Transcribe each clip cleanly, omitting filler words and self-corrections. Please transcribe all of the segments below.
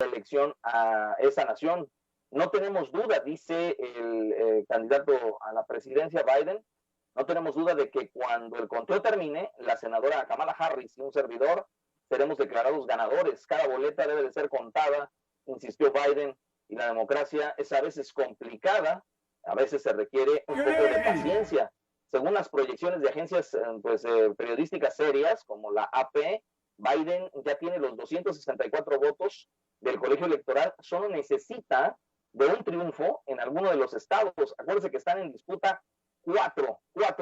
elección a esa nación. No tenemos duda, dice el candidato a la presidencia Biden, no tenemos duda de que cuando el conteo termine, la senadora Kamala Harris y un servidor seremos declarados ganadores. Cada boleta debe de ser contada, insistió Biden, y la democracia es a veces complicada, a veces se requiere un poco de paciencia. Según las proyecciones de agencias periodísticas serias, como la AP, Biden ya tiene los 264 votos del colegio electoral, solo necesita de un triunfo en alguno de los estados. Acuérdense que están en disputa cuatro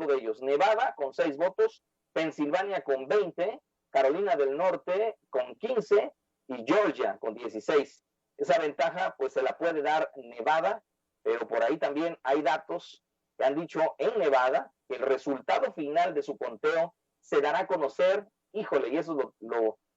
de ellos. Nevada con 6 votos, Pensilvania con 20, Carolina del Norte con 15 y Georgia con 16. Esa ventaja pues se la puede dar Nevada, pero por ahí también hay datos que han dicho en Nevada que el resultado final de su conteo se dará a conocer, híjole, y eso es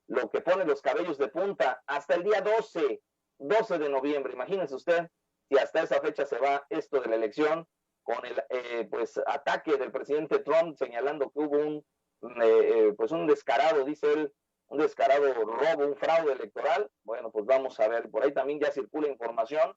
lo que pone los cabellos de punta, hasta el día 12 de noviembre. Imagínense usted si hasta esa fecha se va esto de la elección, con el pues ataque del presidente Trump señalando que hubo un descarado, dice él, un descarado robo, un fraude electoral. Bueno, pues vamos a ver, por ahí también ya circula información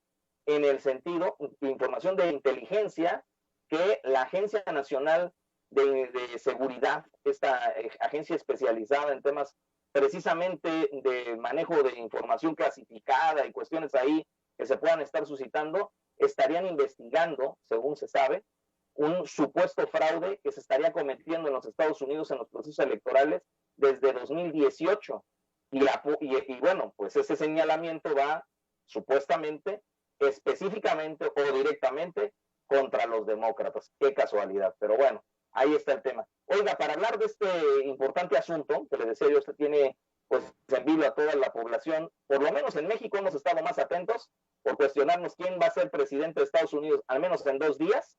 en el sentido, información de inteligencia, que la Agencia Nacional de Seguridad, esta agencia especializada en temas precisamente de manejo de información clasificada y cuestiones ahí que se puedan estar suscitando, estarían investigando, según se sabe, un supuesto fraude que se estaría cometiendo en los Estados Unidos en los procesos electorales desde 2018. Y bueno, pues ese señalamiento va supuestamente, específicamente o directamente contra los demócratas. Qué casualidad, pero bueno, ahí está el tema. Oiga, para hablar de este importante asunto, que le decía yo, usted tiene pues en vivo a toda la población, por lo menos en México hemos estado más atentos por cuestionarnos quién va a ser presidente de Estados Unidos, al menos en 2 días,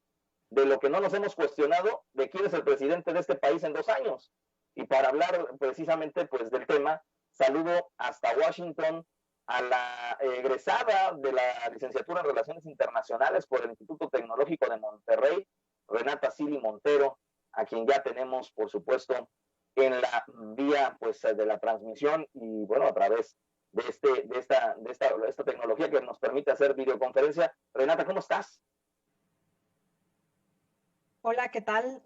de lo que no nos hemos cuestionado de quién es el presidente de este país en 2 años. Y para hablar precisamente pues del tema, saludo hasta Washington a la egresada de la licenciatura en Relaciones Internacionales por el Instituto Tecnológico de Monterrey, Renata Cili Montero, a quien ya tenemos, por supuesto, en la vía pues de la transmisión y bueno, a través de esta tecnología que nos permite hacer videoconferencia. Renata, ¿cómo estás? Hola, ¿qué tal?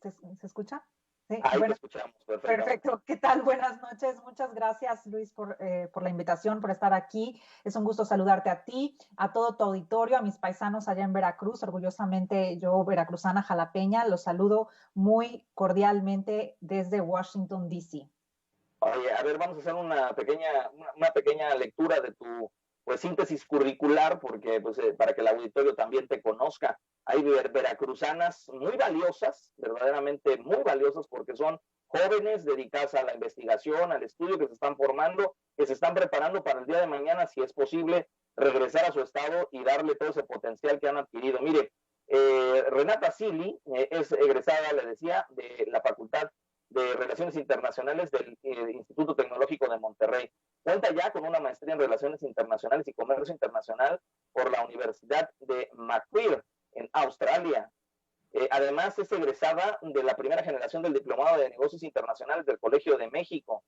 ¿Se escucha? Sí, ahí te escuchamos, perfecto. ¿Qué tal? Buenas noches. Muchas gracias, Luis, por la invitación, por estar aquí. Es un gusto saludarte a ti, a todo tu auditorio, a mis paisanos allá en Veracruz. Orgullosamente, yo, veracruzana jalapeña, los saludo muy cordialmente desde Washington, D.C. Oye, a ver, vamos a hacer una pequeña lectura de tu pues síntesis curricular, porque pues para que el auditorio también te conozca. Hay veracruzanas muy valiosas, verdaderamente muy valiosas, porque son jóvenes dedicadas a la investigación, al estudio, que se están formando, que se están preparando para el día de mañana, si es posible, regresar a su estado y darle todo ese potencial que han adquirido. Mire, Renata Cili es egresada, le decía, de la Facultad de Relaciones Internacionales del Instituto Tecnológico de Monterrey. Cuenta ya con una maestría en Relaciones Internacionales y Comercio Internacional por la Universidad de Macquarie en Australia. Además es egresada de la primera generación del Diplomado de Negocios Internacionales del Colegio de México.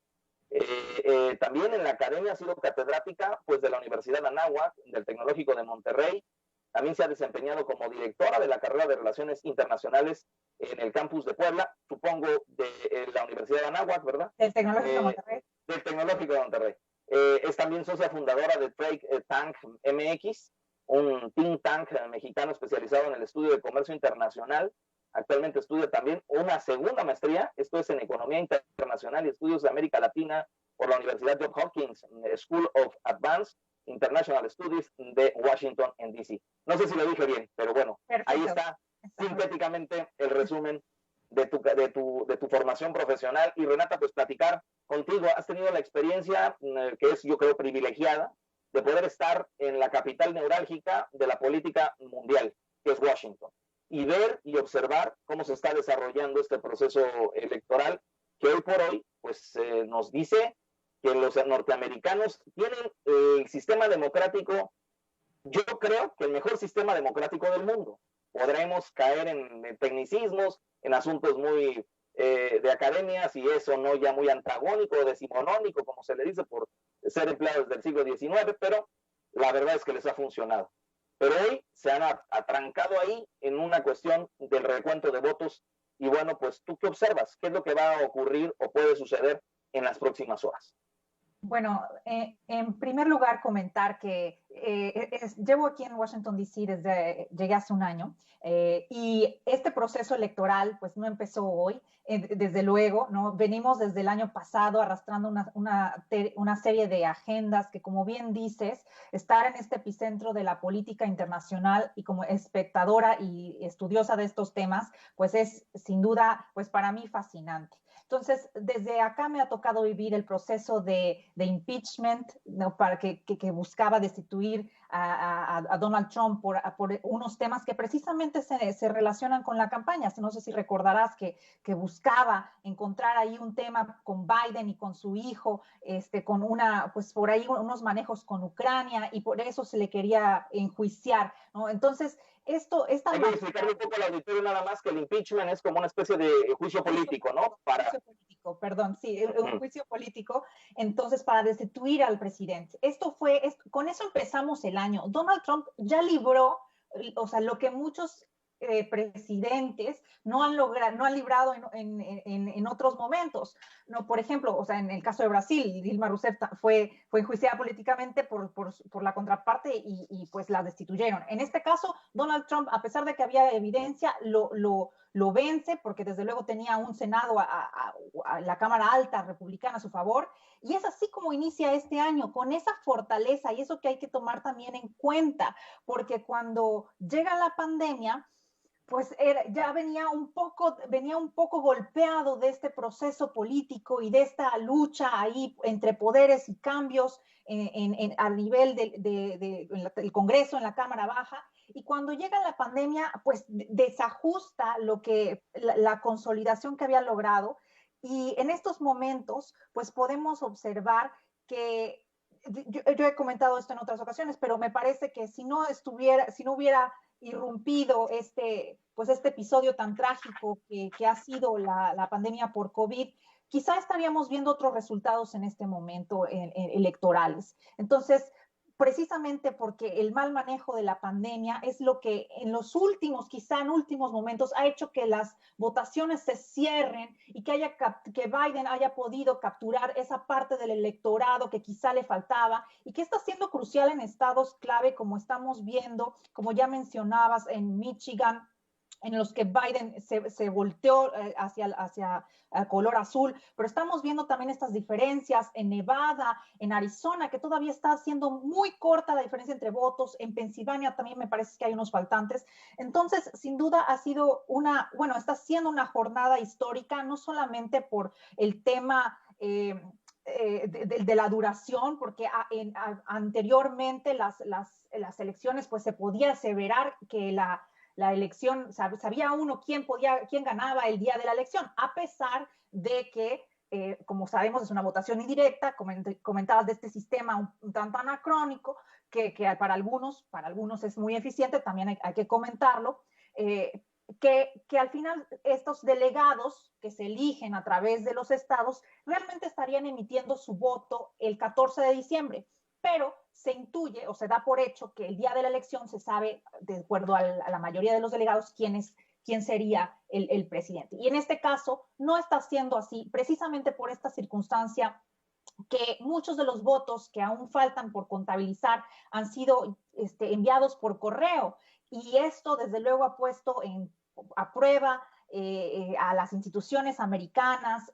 También en la academia ha sido catedrática pues, de la Universidad de Anáhuac, del Tecnológico de Monterrey. También se ha desempeñado como directora de la carrera de Relaciones Internacionales en el campus de Puebla, supongo de la Universidad de Anáhuac, ¿verdad? Del Tecnológico de Monterrey. Del Tecnológico de Monterrey. Es también socia fundadora de Trade Tank MX, un think tank mexicano especializado en el estudio de comercio internacional. Actualmente estudia también una segunda maestría, esto es en Economía Internacional y Estudios de América Latina por la Universidad Johns Hopkins School of Advanced International Studies de Washington en D.C. No sé si lo dije bien, pero bueno, perfecto. Ahí está sintéticamente el resumen de tu formación profesional. Y Renata, pues platicar contigo, has tenido la experiencia que es, yo creo, privilegiada de poder estar en la capital neurálgica de la política mundial, que es Washington, y ver y observar cómo se está desarrollando este proceso electoral que hoy por hoy pues nos dice que los norteamericanos tienen el sistema democrático, yo creo que el mejor sistema democrático del mundo. Podremos caer en tecnicismos, en asuntos muy de academia, si eso no ya muy antagónico o decimonónico, como se le dice, por ser empleados del siglo XIX, pero la verdad es que les ha funcionado. Pero hoy se han atrancado ahí en una cuestión del recuento de votos. Y bueno, pues tú qué observas, qué es lo que va a ocurrir o puede suceder en las próximas horas. Bueno, en primer lugar, comentar que llevo aquí en Washington, D.C. llegué hace un año, y este proceso electoral pues no empezó hoy, desde luego, ¿no? Venimos desde el año pasado arrastrando una serie de agendas que, como bien dices, estar en este epicentro de la política internacional y como espectadora y estudiosa de estos temas, pues es sin duda, pues para mí fascinante. Entonces, desde acá me ha tocado vivir el proceso de impeachment, ¿no? Para que buscaba destituir a Donald Trump por unos temas que precisamente se relacionan con la campaña. No sé si recordarás que buscaba encontrar ahí un tema con Biden y con su hijo, con pues por ahí unos manejos con Ucrania, y por eso se le quería enjuiciar, ¿no? Entonces, esta Hay que explicarle un poco al auditorio nada más que el impeachment es como una especie de juicio político, ¿no? Juicio político, perdón, sí, un juicio político, entonces para destituir al presidente. Con eso empezamos el año. Donald Trump ya libró, o sea, lo que muchos presidentes no han logrado, no han librado en otros momentos. No, por ejemplo, o sea, en el caso de Brasil, Dilma Rousseff fue enjuiciada políticamente por la contraparte y pues la destituyeron. En este caso, Donald Trump, a pesar de que había evidencia, lo vence porque desde luego tenía un Senado, a la Cámara Alta republicana a su favor, y es así como inicia este año, con esa fortaleza, y eso que hay que tomar también en cuenta, porque cuando llega la pandemia, pues ya venía un poco golpeado de este proceso político y de esta lucha ahí entre poderes y cambios a nivel del Congreso, en la Cámara Baja, y cuando llega la pandemia, pues desajusta la consolidación que había logrado, y en estos momentos, pues podemos observar que yo he comentado esto en otras ocasiones, pero me parece que si no hubiera irrumpido pues este episodio tan trágico que ha sido la pandemia por COVID, quizá estaríamos viendo otros resultados en este momento electorales. Entonces, precisamente porque el mal manejo de la pandemia es lo que en los últimos, quizá en últimos momentos, ha hecho que las votaciones se cierren y que Biden haya podido capturar esa parte del electorado que quizá le faltaba, y que está siendo crucial en estados clave, como estamos viendo, como ya mencionabas, en Michigan, en los que Biden se volteó hacia color azul, pero estamos viendo también estas diferencias en Nevada, en Arizona, que todavía está siendo muy corta la diferencia entre votos, en Pensilvania también me parece que hay unos faltantes. Entonces, sin duda está siendo una jornada histórica, no solamente por el tema de la duración, porque anteriormente las elecciones, pues se podía aseverar que la elección, sabía uno quién ganaba el día de la elección, a pesar de que, como sabemos, es una votación indirecta. Comentabas de este sistema un tanto anacrónico, que para algunos es muy eficiente, también hay que comentarlo, que al final estos delegados que se eligen a través de los estados realmente estarían emitiendo su voto el 14 de diciembre, pero se intuye o se da por hecho que el día de la elección se sabe, de acuerdo a la mayoría de los delegados, quién sería el presidente. Y en este caso no está siendo así, precisamente por esta circunstancia, que muchos de los votos que aún faltan por contabilizar han sido enviados por correo, y esto desde luego ha puesto a prueba a las instituciones americanas,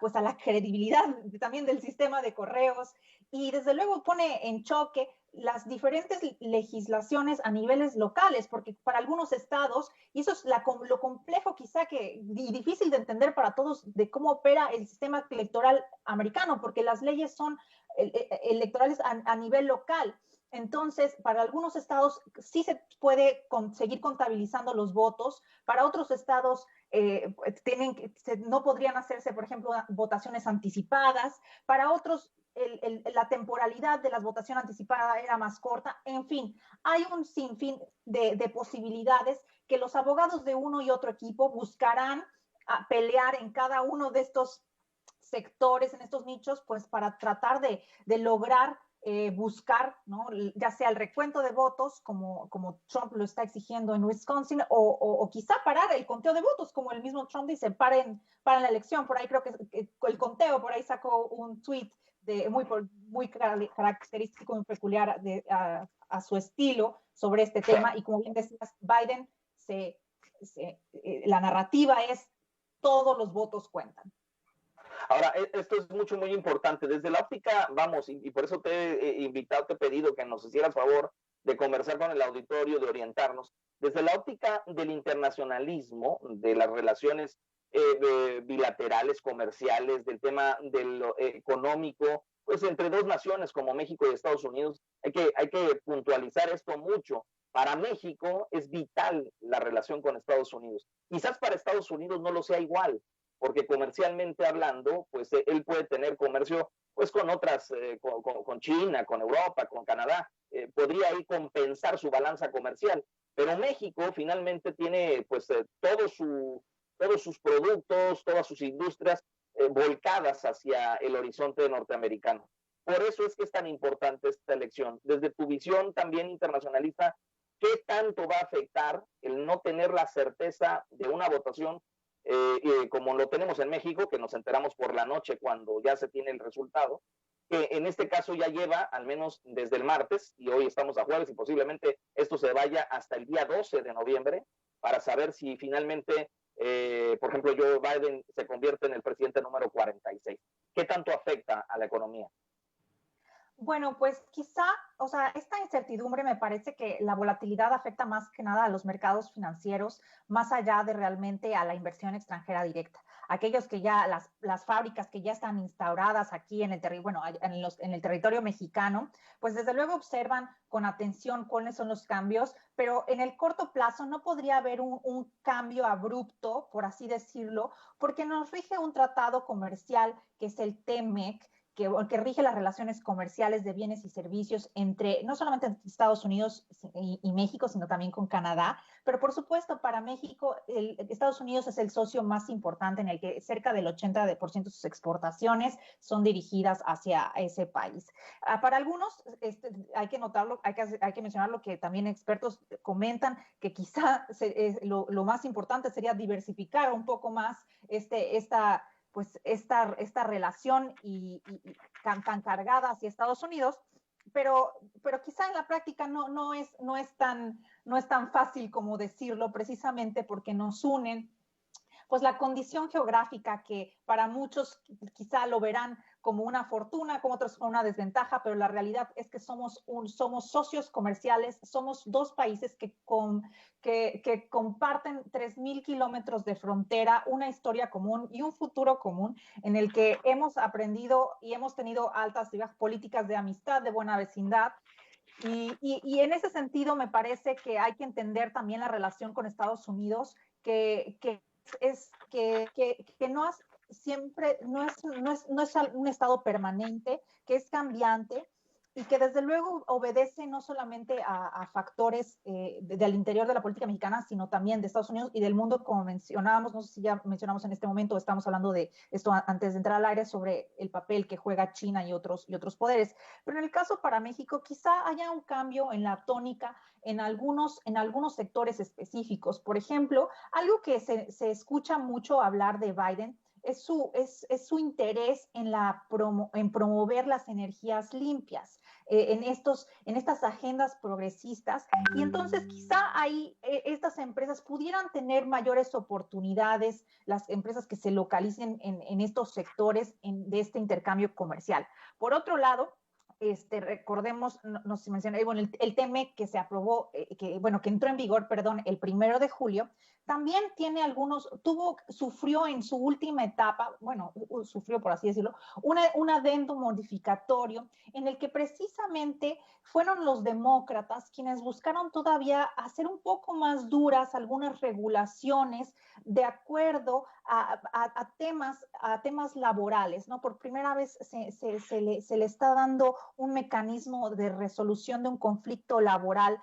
pues a la credibilidad también del sistema de correos, y desde luego pone en choque las diferentes legislaciones a niveles locales, porque para algunos estados, y eso es lo complejo quizá y difícil de entender para todos, de cómo opera el sistema electoral americano, porque las leyes son electorales a nivel local. Entonces, para algunos estados sí se puede seguir contabilizando los votos, para otros estados no podrían hacerse, por ejemplo, votaciones anticipadas, para otros la temporalidad de la votación anticipada era más corta. En fin, hay un sinfín de posibilidades que los abogados de uno y otro equipo buscarán pelear en cada uno de estos sectores, en estos nichos, pues para tratar de lograr buscar, ¿no? Ya sea el recuento de votos, como Trump lo está exigiendo en Wisconsin, o quizá parar el conteo de votos, como el mismo Trump dice, paren la elección. Por ahí creo que el conteo, por ahí sacó un tweet muy característico, muy peculiar a su estilo sobre este tema. Y como bien decías, Biden, la narrativa es todos los votos cuentan. Ahora, esto es muy importante. Desde la óptica, vamos, y por eso te he invitado, te he pedido que nos hicieras favor de conversar con el auditorio, de orientarnos. Desde la óptica del internacionalismo, de las relaciones bilaterales, comerciales, del tema de lo económico, pues entre dos naciones como México y Estados Unidos, hay que puntualizar esto mucho. Para México es vital la relación con Estados Unidos. Quizás para Estados Unidos no lo sea igual, porque comercialmente hablando, pues él puede tener comercio pues con otras, con China, con Europa, con Canadá, podría ahí compensar su balanza comercial, pero México finalmente tiene pues todos sus productos, todas sus industrias volcadas hacia el horizonte norteamericano. Por eso es que es tan importante esta elección. Desde tu visión también internacionalista, ¿qué tanto va a afectar el no tener la certeza de una votación como lo tenemos en México, que nos enteramos por la noche cuando ya se tiene el resultado, que en este caso ya lleva al menos desde el martes, y hoy estamos a jueves, y posiblemente esto se vaya hasta el día 12 de noviembre, para saber si finalmente, por ejemplo, Joe Biden se convierte en el presidente número 46. ¿Qué tanto afecta a la economía? Bueno, pues quizá, o sea, esta incertidumbre me parece que la volatilidad afecta más que nada a los mercados financieros, más allá de realmente a la inversión extranjera directa. Aquellos que ya, las fábricas que ya están instauradas aquí en el, en el territorio mexicano, pues desde luego observan con atención cuáles son los cambios, pero en el corto plazo no podría haber un cambio abrupto, por así decirlo, porque nos rige un tratado comercial que es el TEMEC, que rige las relaciones comerciales de bienes y servicios entre, no solamente entre Estados Unidos y México, sino también con Canadá. Pero por supuesto, para México, Estados Unidos es el socio más importante en el que cerca del 80% de sus exportaciones son dirigidas hacia ese país. Para algunos, hay que notarlo, hay que mencionar lo que también expertos comentan, que quizá lo más importante sería diversificar un poco más esta relación y tan cargada hacia Estados Unidos, pero quizá en la práctica no es tan fácil como decirlo, precisamente porque nos unen pues la condición geográfica, que para muchos quizá lo verán como una fortuna, como otros como una desventaja, pero la realidad es que somos socios comerciales, somos dos países que comparten 3,000 kilómetros de frontera, una historia común y un futuro común, en el que hemos aprendido y hemos tenido altas y bajas políticas de amistad, de buena vecindad. Y en ese sentido me parece que hay que entender también la relación con Estados Unidos, que no es siempre, no es un estado permanente, que es cambiante y que desde luego obedece no solamente a factores del interior de la política mexicana, sino también de Estados Unidos y del mundo, como mencionábamos, no sé si ya mencionamos en este momento, estamos hablando de esto antes de entrar al aire, sobre el papel que juega China y otros poderes. Pero en el caso para México, quizá haya un cambio en la tónica en algunos sectores específicos. Por ejemplo, algo que se escucha mucho hablar de Biden es su interés en promover las energías limpias, en estas agendas progresistas. Y entonces quizá ahí estas empresas pudieran tener mayores oportunidades, las empresas que se localicen en estos sectores de este intercambio comercial. Por otro lado, recordemos, no sé si mencioné, bueno, el TEMEC que se aprobó, que entró en vigor, perdón, el 1 de julio, también tiene sufrió en su última etapa, bueno, sufrió por así decirlo, un adendo modificatorio en el que precisamente fueron los demócratas quienes buscaron todavía hacer un poco más duras algunas regulaciones de acuerdo a temas laborales, ¿no? Por primera vez se le está dando un mecanismo de resolución de un conflicto laboral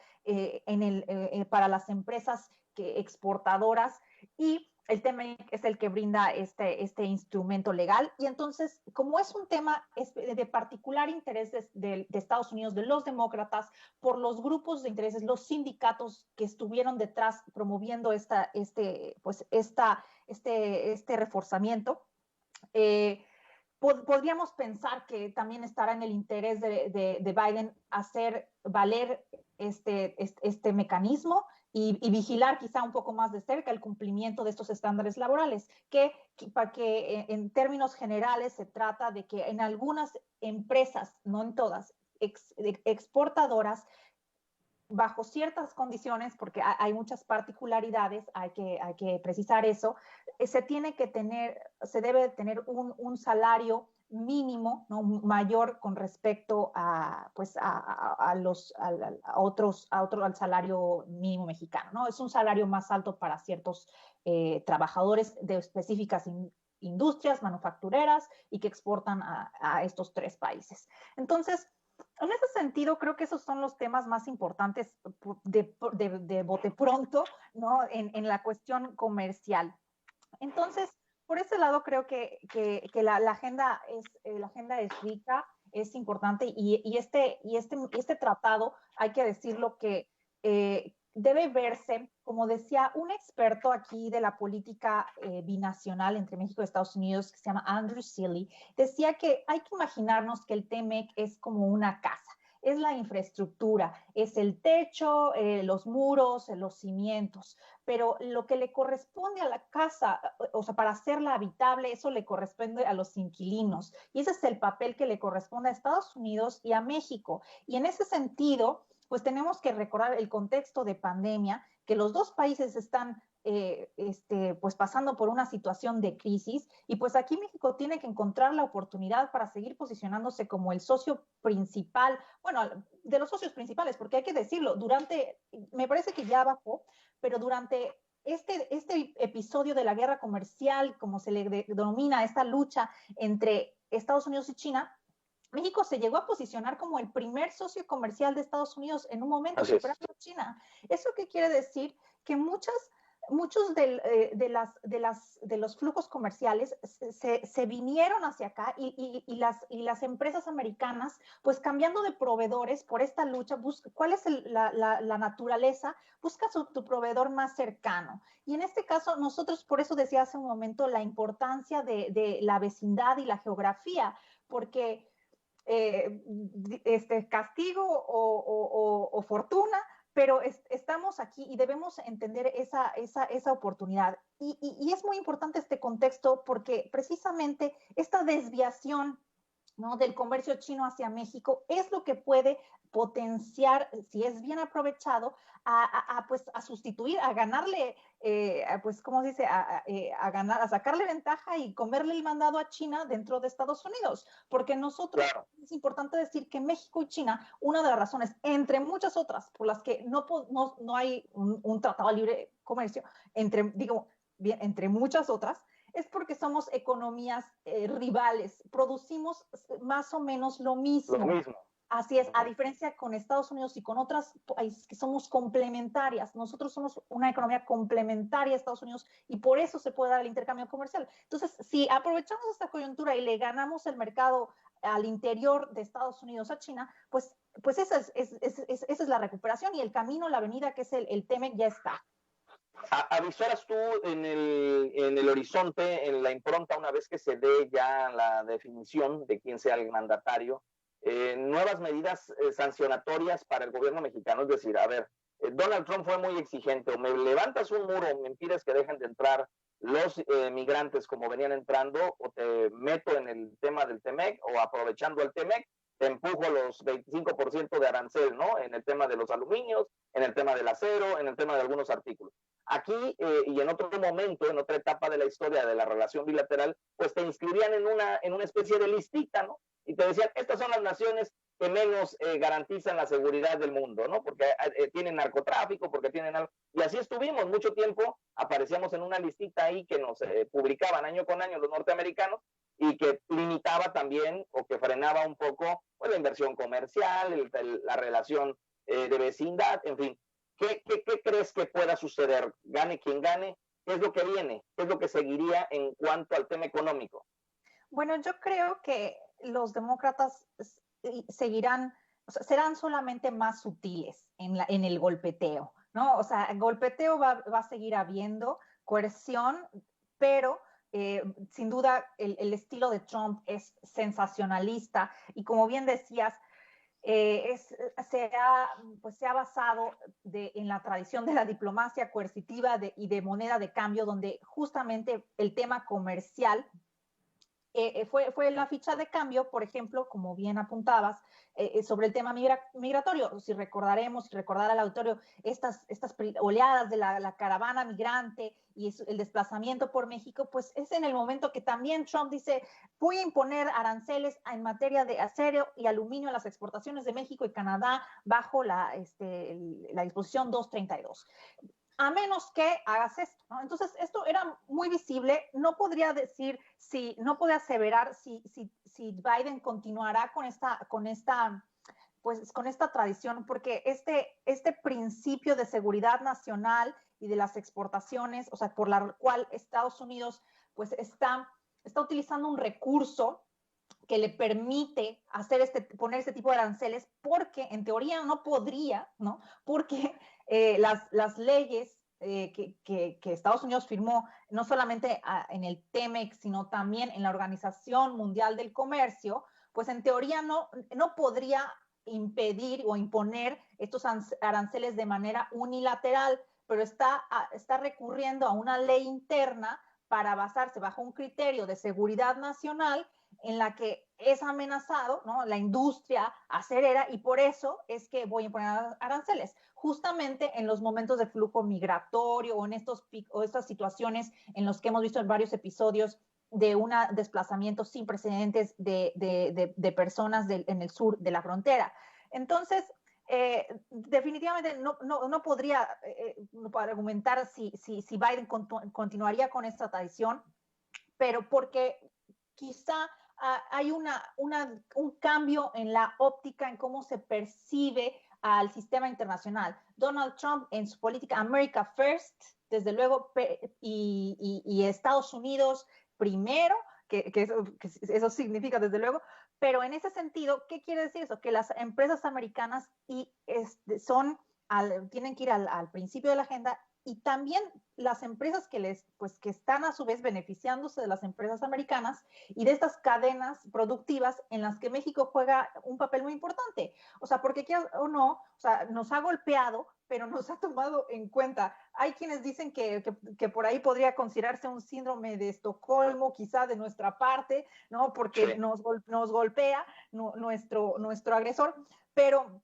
para las empresas exportadoras, y el TEMEC es el que brinda este instrumento legal y entonces, como es un tema de particular interés de Estados Unidos, de los demócratas, por los grupos de intereses, los sindicatos que estuvieron detrás promoviendo este reforzamiento, podríamos pensar que también estará en el interés de Biden hacer valer este mecanismo y vigilar quizá un poco más de cerca el cumplimiento de estos estándares laborales, para que en términos generales se trata de que en algunas empresas, no en todas, exportadoras, bajo ciertas condiciones, porque hay muchas particularidades, hay que precisar eso, se debe tener un salario mínimo, ¿no? Mayor con respecto a, pues al salario mínimo mexicano, ¿no? Es un salario más alto para ciertos trabajadores de específicas industrias manufactureras y que exportan a estos 3 países. Entonces, en ese sentido, creo que esos son los temas más importantes de bote pronto, ¿no? En la cuestión comercial. Entonces, por ese lado, creo que la agenda es rica, es importante y este tratado, hay que decirlo que debe verse, como decía un experto aquí de la política binacional entre México y Estados Unidos, que se llama Andrew Seeley, decía que hay que imaginarnos que el TEMEC es como una casa. Es la infraestructura, es el techo, los muros, los cimientos, pero lo que le corresponde a la casa, o sea, para hacerla habitable, eso le corresponde a los inquilinos. Y ese es el papel que le corresponde a Estados Unidos y a México. Y en ese sentido, pues tenemos que recordar el contexto de pandemia, que los dos países están pues pasando por una situación de crisis y pues aquí México tiene que encontrar la oportunidad para seguir posicionándose como el socio principal, bueno, de los socios principales, porque hay que decirlo, me parece que ya bajó, pero durante este episodio de la guerra comercial, como se le denomina, esta lucha entre Estados Unidos y China, México se llegó a posicionar como el primer socio comercial de Estados Unidos en un momento, superando a China. ¿Eso qué quiere decir? Que muchos de los flujos comerciales se vinieron hacia acá y las empresas americanas, pues cambiando de proveedores por esta lucha, ¿cuál es la naturaleza? Busca tu proveedor más cercano. Y en este caso, nosotros, por eso decía hace un momento, la importancia de la vecindad y la geografía, porque castigo o fortuna, pero estamos aquí y debemos entender esa oportunidad. Y es muy importante este contexto porque precisamente esta desviación, ¿no?, del comercio chino hacia México es lo que puede potenciar, si es bien aprovechado, pues, a sustituir, a ganarle, pues, ¿cómo se dice? A sacarle ventaja y comerle el mandado a China dentro de Estados Unidos. Porque nosotros, claro, es importante decir que México y China, una de las razones, entre muchas otras, por las que no hay un tratado de libre comercio, entre muchas otras, es porque somos economías rivales, producimos más o menos lo mismo. Lo mismo. Así es, a diferencia con Estados Unidos y con otras países que somos complementarias. Nosotros somos una economía complementaria a Estados Unidos y por eso se puede dar el intercambio comercial. Entonces, si aprovechamos esta coyuntura y le ganamos el mercado al interior de Estados Unidos a China, pues esa es la recuperación y el camino, la avenida que es el TEMEC ya está. ¿Avisoras tú en el horizonte, en la impronta, una vez que se dé ya la definición de quién sea el mandatario, nuevas medidas sancionatorias para el gobierno mexicano? Es decir, a ver, Donald Trump fue muy exigente, o me levantas un muro o me impides que dejen de entrar los migrantes como venían entrando, o te meto en el tema del TEMEC, o aprovechando el TEMEC, te empujo los 25% de arancel, ¿no? En el tema de los aluminios, en el tema del acero, en el tema de algunos artículos. Aquí y en otro momento, en otra etapa de la historia de la relación bilateral, pues te inscribían en una especie de listita, ¿no? Y te decían, estas son las naciones que menos garantizan la seguridad del mundo, ¿no? Porque tienen narcotráfico, porque tienen algo. Y así estuvimos mucho tiempo, aparecíamos en una listita ahí que nos publicaban año con año los norteamericanos y que limitaba también o que frenaba un poco pues, la inversión comercial, la relación de vecindad, en fin. ¿Qué crees que pueda suceder? Gane quien gane, ¿Qué es lo que viene? ¿Qué es lo que seguiría en cuanto al tema económico? Bueno, yo creo que los demócratas seguirán, o sea, serán solamente más sutiles en el golpeteo, ¿no? O sea, golpeteo va a seguir habiendo, coerción, pero sin duda el estilo de Trump es sensacionalista y como bien decías, se ha basado en la tradición de la diplomacia coercitiva y de moneda de cambio, donde justamente el tema comercial fue la ficha de cambio, por ejemplo, como bien apuntabas, sobre el tema migratorio. Si recordaremos, si recordara al auditorio, estas oleadas de la caravana migrante y el desplazamiento por México, pues es en el momento que también Trump dice, voy a imponer aranceles en materia de acero y aluminio a las exportaciones de México y Canadá bajo la disposición 232 a menos que hagas esto, ¿no? Entonces, esto era muy visible, no podría decir, no podría aseverar si Biden continuará con esta tradición, porque este principio de seguridad nacional y de las exportaciones, o sea, por la cual Estados Unidos pues está utilizando un recurso que le permite poner este tipo de aranceles, porque en teoría no podría, ¿no? Porque las leyes que Estados Unidos firmó, no solamente en el TEMEC, sino también en la Organización Mundial del Comercio, pues en teoría no podría impedir o imponer estos aranceles de manera unilateral, pero está recurriendo a una ley interna para basarse bajo un criterio de seguridad nacional en la que es amenazado, ¿no?, la industria acerera, y por eso es que voy a imponer aranceles, justamente en los momentos de flujo migratorio o en estas situaciones en los que hemos visto en varios episodios de un desplazamiento sin precedentes de personas en el sur de la frontera. Entonces, definitivamente no podría argumentar si Biden continuaría con esta tradición, pero porque quizá hay un cambio en la óptica en cómo se percibe al sistema internacional. Donald Trump en su política America First, desde luego, y Estados Unidos primero, que eso significa desde luego, pero en ese sentido, ¿qué quiere decir eso? Que las empresas americanas tienen que ir al principio de la agenda, y también las empresas que están a su vez beneficiándose de las empresas americanas y de estas cadenas productivas en las que México juega un papel muy importante. O sea, porque quieras o no, o sea, nos ha golpeado, pero nos ha tomado en cuenta. Hay quienes dicen que por ahí podría considerarse un síndrome de Estocolmo, quizá de nuestra parte, ¿no? Porque Sí. nos golpea nuestro agresor, pero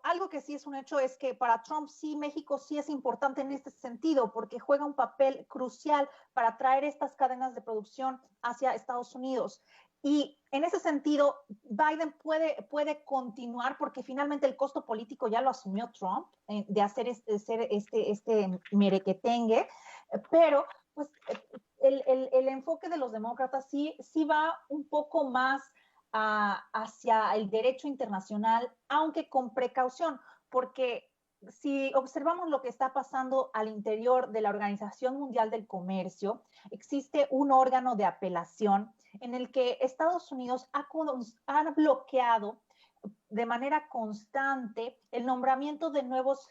algo que sí es un hecho es que para Trump sí, México sí es importante en este sentido, porque juega un papel crucial para traer estas cadenas de producción hacia Estados Unidos. Y en ese sentido, Biden puede continuar, porque finalmente el costo político ya lo asumió Trump, de hacer este merequetengue, pero pues el enfoque de los demócratas sí va un poco más hacia el derecho internacional, aunque con precaución, porque si observamos lo que está pasando al interior de la Organización Mundial del Comercio, existe un órgano de apelación en el que Estados Unidos ha bloqueado de manera constante el nombramiento de nuevos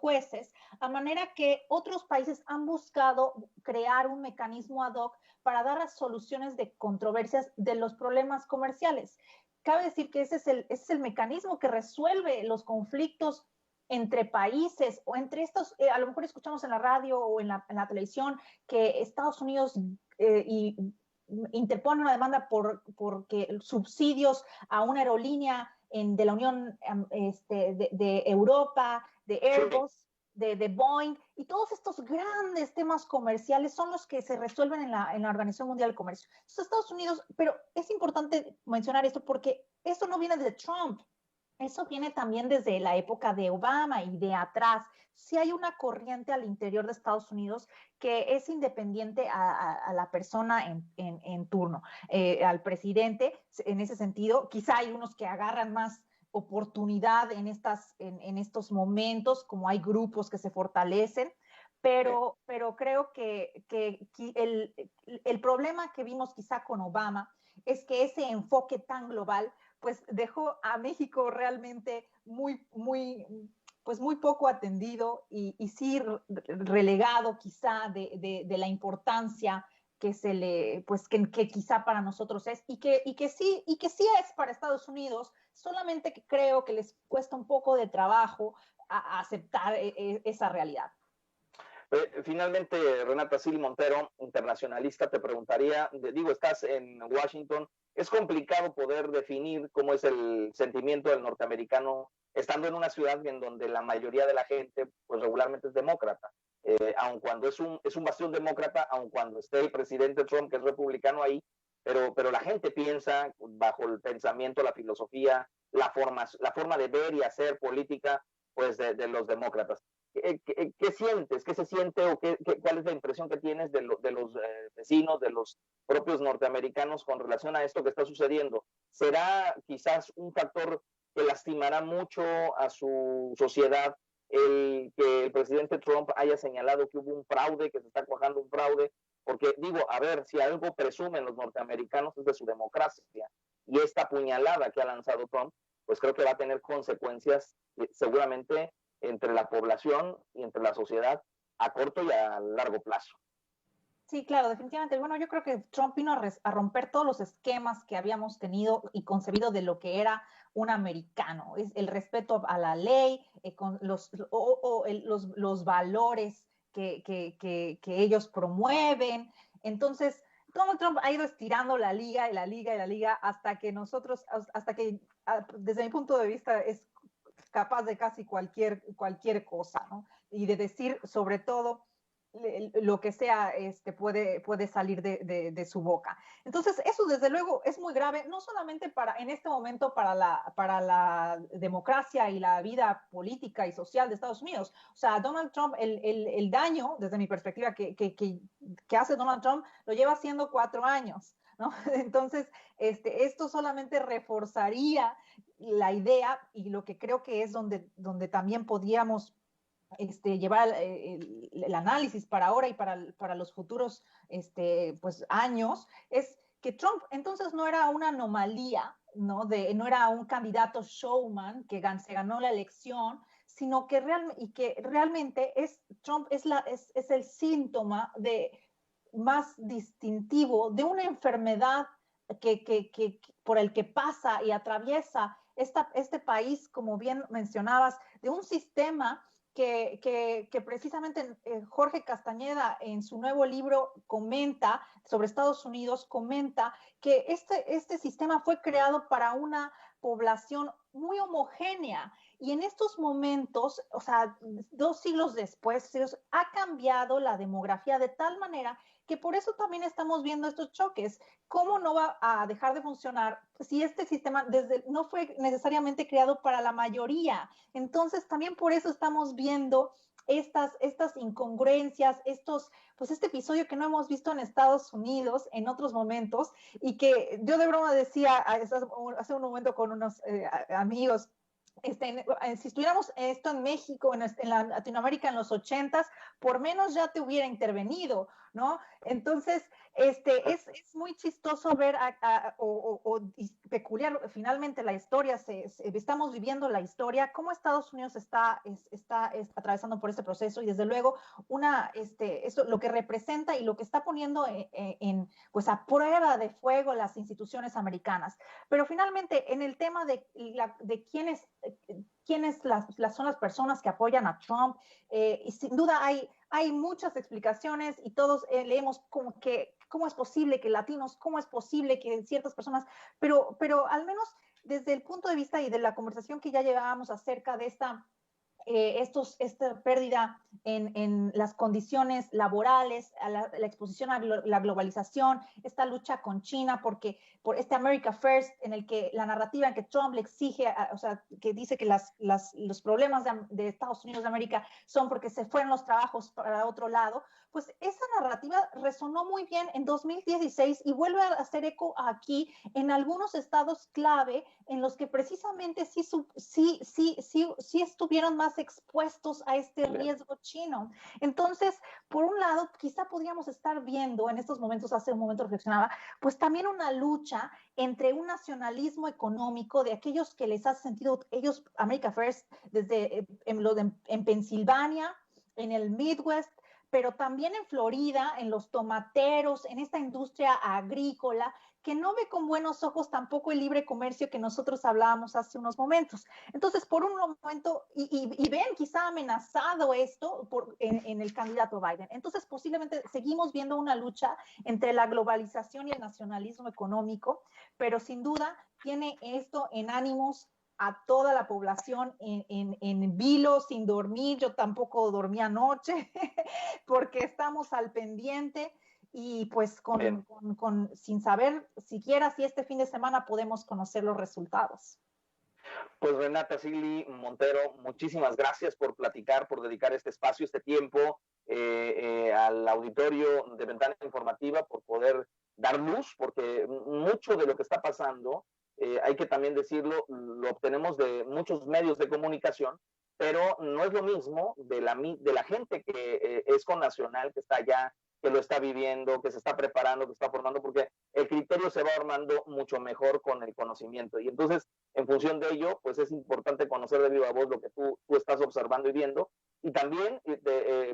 jueces, a manera que otros países han buscado crear un mecanismo ad hoc para dar las soluciones de controversias de los problemas comerciales. Cabe decir que ese es el mecanismo que resuelve los conflictos entre países o entre estos, a lo mejor escuchamos en la radio o en la televisión que Estados Unidos interpone una demanda porque subsidios a una aerolínea de la Unión de Europa, de Airbus, de Boeing, y todos estos grandes temas comerciales son los que se resuelven en la Organización Mundial del Comercio. Entonces, Estados Unidos, pero es importante mencionar esto porque esto no viene de Trump, eso viene también desde la época de Obama y de atrás. Sí hay una corriente al interior de Estados Unidos que es independiente a la persona en turno, al presidente en ese sentido. Quizá hay unos que agarran más oportunidad en estos momentos, como hay grupos que se fortalecen, pero creo que el problema que vimos quizá con Obama es que ese enfoque tan global pues dejó a México realmente pues muy poco atendido y sí relegado quizá de la importancia que se le, pues que quizá para nosotros es y que sí es para Estados Unidos, solamente que creo que les cuesta un poco de trabajo a aceptar esa realidad. Finalmente, Renata Sil Montero, internacionalista, te preguntaría, digo, estás en Washington, es complicado poder definir cómo es el sentimiento del norteamericano estando en una ciudad en donde la mayoría de la gente, pues regularmente es demócrata. Aun cuando es un bastión demócrata, aun cuando esté el presidente Trump, que es republicano ahí, pero la gente piensa bajo el pensamiento, la filosofía, la forma de ver y hacer política, pues de los demócratas. ¿Qué sientes? ¿Qué se siente o cuál es la impresión que tienes de los vecinos, de los propios norteamericanos con relación a esto que está sucediendo? ¿Será quizás un factor que lastimará mucho a su sociedad el que el presidente Trump haya señalado que hubo un fraude, que se está cuajando un fraude? Porque digo, a ver, si algo presumen los norteamericanos es de su democracia y esta puñalada que ha lanzado Trump, pues creo que va a tener consecuencias seguramente entre la población y entre la sociedad a corto y a largo plazo. Sí, claro, definitivamente. Bueno, yo creo que Trump vino a romper todos los esquemas que habíamos tenido y concebido de lo que era un americano. Es el respeto a la ley, con los valores que ellos promueven. Entonces, Donald Trump ha ido estirando la liga y la liga y la liga hasta que hasta que desde mi punto de vista es capaz de casi cualquier cosa, ¿no? Y de decir sobre todo lo que sea puede salir de su boca. Entonces, eso desde luego es muy grave, no solamente en este momento para la democracia y la vida política y social de Estados Unidos. O sea, Donald Trump, el daño, desde mi perspectiva, que hace Donald Trump, lo lleva haciendo 4 años. ¿No? Entonces, esto solamente reforzaría la idea y lo que creo que es donde también podríamos llevar el análisis para ahora y para los futuros pues, años, es que Trump entonces no era una anomalía, no era un candidato showman que se ganó la elección, sino que, realmente Trump es el síntoma más distintivo de una enfermedad por el que pasa y atraviesa este país, como bien mencionabas, de un sistema que precisamente Jorge Castañeda en su nuevo libro comenta sobre Estados Unidos, comenta que este sistema fue creado para una población muy homogénea y en estos momentos, o sea, 2 siglos después, ha cambiado la demografía de tal manera que por eso también estamos viendo estos choques. ¿Cómo no va a dejar de funcionar si este sistema no fue necesariamente creado para la mayoría? Entonces, también por eso estamos viendo estas incongruencias, pues este episodio que no hemos visto en Estados Unidos en otros momentos y que yo de broma decía hace un momento con unos amigos, si estuviéramos esto en México, en Latinoamérica en los 80s, por menos ya te hubiera intervenido, ¿no? Entonces, es muy chistoso ver o peculiar, finalmente la historia, estamos viviendo la historia, cómo Estados Unidos está atravesando por este proceso y desde luego esto, lo que representa y lo que está poniendo pues a prueba de fuego las instituciones americanas. Pero finalmente, en el tema de quiénes son las personas que apoyan a Trump, y sin duda hay muchas explicaciones y todos leemos como que cómo es posible que latinos, cómo es posible que ciertas personas, pero al menos desde el punto de vista y de la conversación que ya llevábamos acerca de esta pérdida en las condiciones laborales, la exposición a la globalización, esta lucha con China, por este America First, en el que la narrativa en que Trump le exige, o sea, que dice que los problemas de Estados Unidos de América son porque se fueron los trabajos para otro lado, pues esa narrativa resonó muy bien en 2016 y vuelve a hacer eco aquí en algunos estados clave en los que precisamente sí estuvieron más más expuestos a este riesgo chino. Entonces, por un lado, quizá podríamos estar viendo en estos momentos, hace un momento reflexionaba, pues también una lucha entre un nacionalismo económico de aquellos que les hace sentido, ellos, America First, desde en Pensilvania, en el Midwest, pero también en Florida, en los tomateros, en esta industria agrícola, que no ve con buenos ojos tampoco el libre comercio que nosotros hablábamos hace unos momentos. Entonces, por un momento, y ven quizá amenazado esto en el candidato Biden. Entonces, posiblemente seguimos viendo una lucha entre la globalización y el nacionalismo económico, pero sin duda tiene esto en ánimos a toda la población en vilo, sin dormir. Yo tampoco dormí anoche porque estamos al pendiente y pues sin saber siquiera si este fin de semana podemos conocer los resultados. Pues Renata Sigli Montero, muchísimas gracias por platicar, por dedicar este espacio, este tiempo al auditorio de Ventana Informativa, por poder dar luz, porque mucho de lo que está pasando, hay que también decirlo, lo obtenemos de muchos medios de comunicación, pero no es lo mismo de la gente que es connacional, que está allá, que lo está viviendo, que se está preparando, que está formando, porque el criterio se va armando mucho mejor con el conocimiento. Y entonces, en función de ello, pues es importante conocer de viva voz lo que tú estás observando y viendo, y también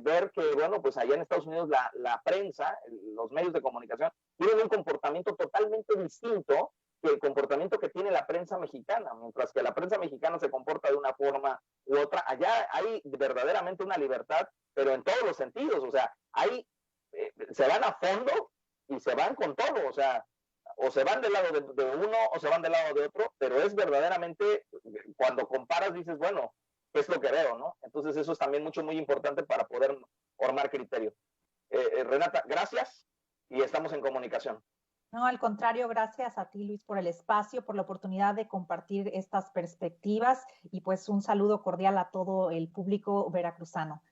ver que, bueno, pues allá en Estados Unidos la prensa, los medios de comunicación, tienen un comportamiento totalmente distinto que el comportamiento que tiene la prensa mexicana, mientras que la prensa mexicana se comporta de una forma u otra, allá hay verdaderamente una libertad, pero en todos los sentidos, o sea, se van a fondo y se van con todo, o se van del lado de uno o se van del lado de otro, pero es verdaderamente, cuando comparas dices, bueno, ¿qué es lo que veo, no? Entonces eso es también muy importante para poder formar criterio. Renata, gracias y estamos en comunicación. No, al contrario, gracias a ti, Luis, por el espacio, por la oportunidad de compartir estas perspectivas y pues un saludo cordial a todo el público veracruzano.